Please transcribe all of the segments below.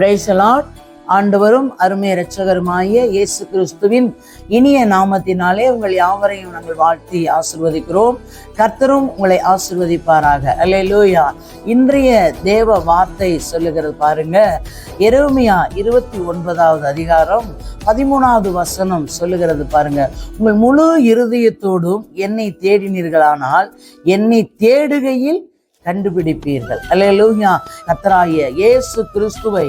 Praise the Lord. ஆண்டவரும் அருமை இரட்சகருமாகிய இயேசு கிறிஸ்துவின் இனிய நாமத்தினாலே உங்கள் யாவரையும் நாங்கள் வாழ்த்தி ஆசீர்வதிக்கிறோம். கர்த்தரும் உங்களை ஆசீர்வதிப்பாராக. அல்லேலூயா. இன்றைய தேவ வார்த்தை சொல்லுகிறது பாருங்க. எரேமியா 29வது அதிகாரம் 13வது வசனம் சொல்லுகிறது பாருங்க. உங்கள் முழு இருதயத்தோடும் என்னை தேடினீர்களானால் என்னை தேடுகையில் கண்டுபிடிப்பீர்கள். அல்லேலூயா. கர்த்தராகிய இயேசு கிறிஸ்துவை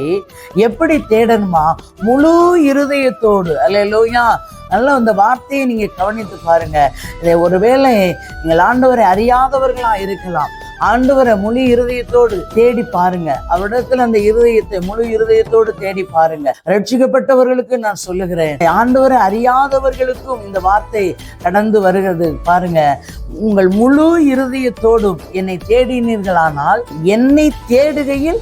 எப்படி தேடணுமா? முழு இருதயத்தோடு. அல்லேலூயா. நல்ல அந்த வார்த்தையை நீங்க கவனித்து பாருங்க. இதை ஒருவேளை நீங்கள் ஆண்டவரை அறியாதவர்களா இருக்கலாம். ஆண்டவரை முழு இருதயத்தோடு தேடி பாருங்க. அவரிடத்துல அந்த இருதயத்தை முழு இருதயத்தோடு தேடி பாருங்க. ரட்சிக்கப்பட்டவர்களுக்கு நான் சொல்லுகிறேன், ஆண்டவரை அறியாதவர்களுக்கும் இந்த வார்த்தை கடந்து வருகிறது பாருங்க. உங்கள் முழு இருதயத்தோடும் என்னை தேடினீர்களானால் என்னை தேடுகையில்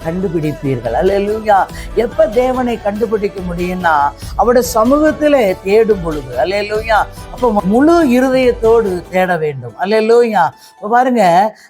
கண்டுபிடிப்பீர்கள். அல்லேலூயா. எப்ப தேவனை கண்டுபிடிக்க முடியும்னா அவருடைய சமூகத்திலே தேடும் பொழுது. அல்லேலூயா. அப்போ முழு இருதயத்தோடு தேட வேண்டும். அல்லேலூயா. பாருங்க,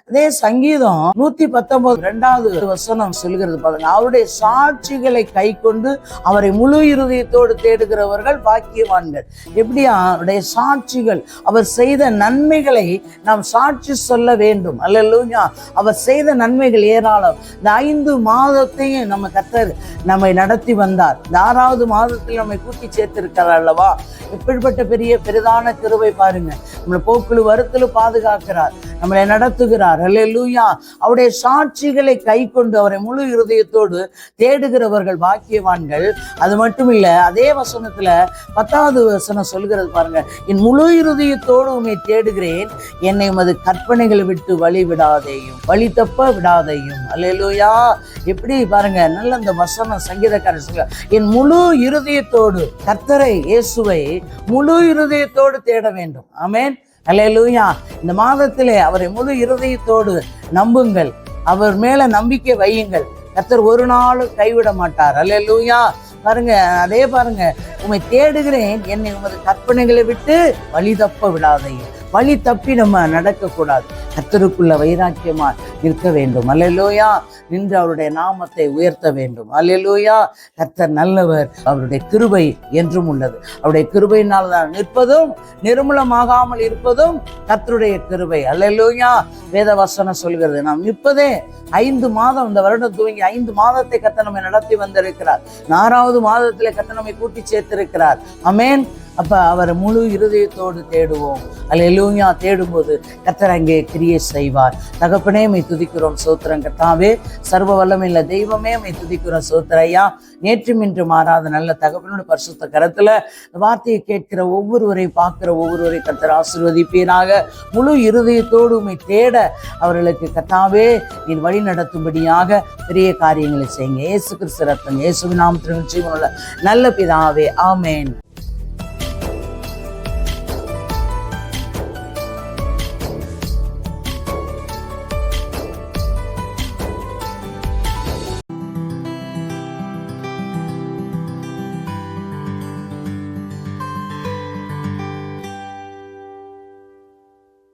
அதே சங்கீதம் 119 வசனம் சொல்கிறது பாருங்க. அவருடைய சாட்சிகளை கை கொண்டு அவரை முழு இருதயத்தோடு தேடுகிறவர்கள் பாக்கியவான்கள். எப்படியா? அவருடைய சாட்சிகள், அவர் செய்த நன்மைகளை நாம் சாட்சி சொல்ல வேண்டும். அல்லேலூயா. அவர் செய்த நன்மைகள் ஏராளம். இந்த 5 மாதத்தையும் நம்ம கர்த்தர் நம்மை நடத்தி வந்தார். 6வது மாதத்தில் நம்மை கூட்டி சேர்த்திருக்கிறார் அல்லவா? எப்படிப்பட்ட பெரிதான கிருபை பாருங்க. நம்மளை போக்குழு வருத்தலு பாதுகாக்கிறார், நம்மளை நடத்துகிறார். அல்லேலூயா. அவருடைய சாட்சிகளை கை கொண்டு அவரை முழு இருதயத்தோடு தேடுகிறவர்கள் பாக்கியவான்கள். அது மட்டும் இல்ல, அதே வசனத்துல 10வது வசனம் சொல்கிறது பாருங்க. என் முழு இருதயத்தோடு உம்மை தேடுகிறேன், என்னை உமது கற்பனைகளை விட்டு வழி விடாதேயும், வழி தப்ப விடாதையும். அல்லேலூயா. எப்படி பாருங்க, நல்ல அந்த வசனம் சங்கீதக்காரர் சொல்ல, என் முழு இருதயத்தோடு கர்த்தரை இயேசுவை முழு இருதயத்தோடு தேட வேண்டும். ஆமென். அல்லேலூயா. இந்த மாதத்திலே அவரை முழு இருதயத்தோடு நம்புங்கள், அவர் மேல நம்பிக்கை வையுங்கள். கர்த்தர் ஒரு நாளும் கைவிட மாட்டார். அல்லேலூயா. பாருங்க, அதே பாருங்க, உம்மை தேடுகிறேன், என்னை உமது கற்பனைகளை விட்டு வழி தப்ப விடாதையும். வழி தப்பி நம்ம நடக்கக்கூடாது. கர்த்தருக்குள்ள வைராக்கியமா இருக்க வேண்டும். அல்லேலூயா. நின்று அவருடைய நாமத்தை உயர்த்த வேண்டும். அல்லேலூயா. கர்த்தர் நல்லவர், அவருடைய கிருபை என்றும் உள்ளது. அவருடைய கிருபையினால் தான் நிற்பதும் நிர்மூலமாகாமல் இருப்பதும் கர்த்தருடைய கிருபை. அல்லேலூயா. வேத வசனம் சொல்கிறது, நாம் நிற்பதே 5 மாதம், இந்த வருடம் துவங்கி 5 மாதத்தை கர்த்தர் நம்மை நடத்தி வந்திருக்கிறார். 4வது மாதத்திலே கர்த்தர் நம்மை கூட்டி சேர்த்திருக்கிறார். ஆமென். அப்ப அவர் முழு இருதயத்தோடு தேடுவோம். அல்லேலூயா. தேடும்போது கர்த்தர் அங்கே கிரியை செய்வார். தகப்பனே மை துதிக்கிறோம், சோத்திரம். கர்த்தாவே, சர்வ வல்லமையுள்ள தெய்வமே மை துதிக்கிறோம், சோத்திரையா. நேற்றும் இன்று மாறாத நல்ல தகப்பனோட பரிசுத்த கரத்துல வார்த்தையை கேட்கிற ஒவ்வொருவரை பார்க்கிற ஒவ்வொருவரை கர்த்தர் ஆசீர்வதிப்பீராக. முழு இருதயத்தோடு உம்மை தேட அவர்களுக்கு கர்த்தாவே நீர் வழி நடத்தும்படியாக பெரிய காரியங்களை செய்யுங்க. இயேசு கிறிஸ்து ரத்தம், இயேசுவின் நாமத்தில் ஜீவனுள்ள நல்ல பிதாவே. ஆமென்.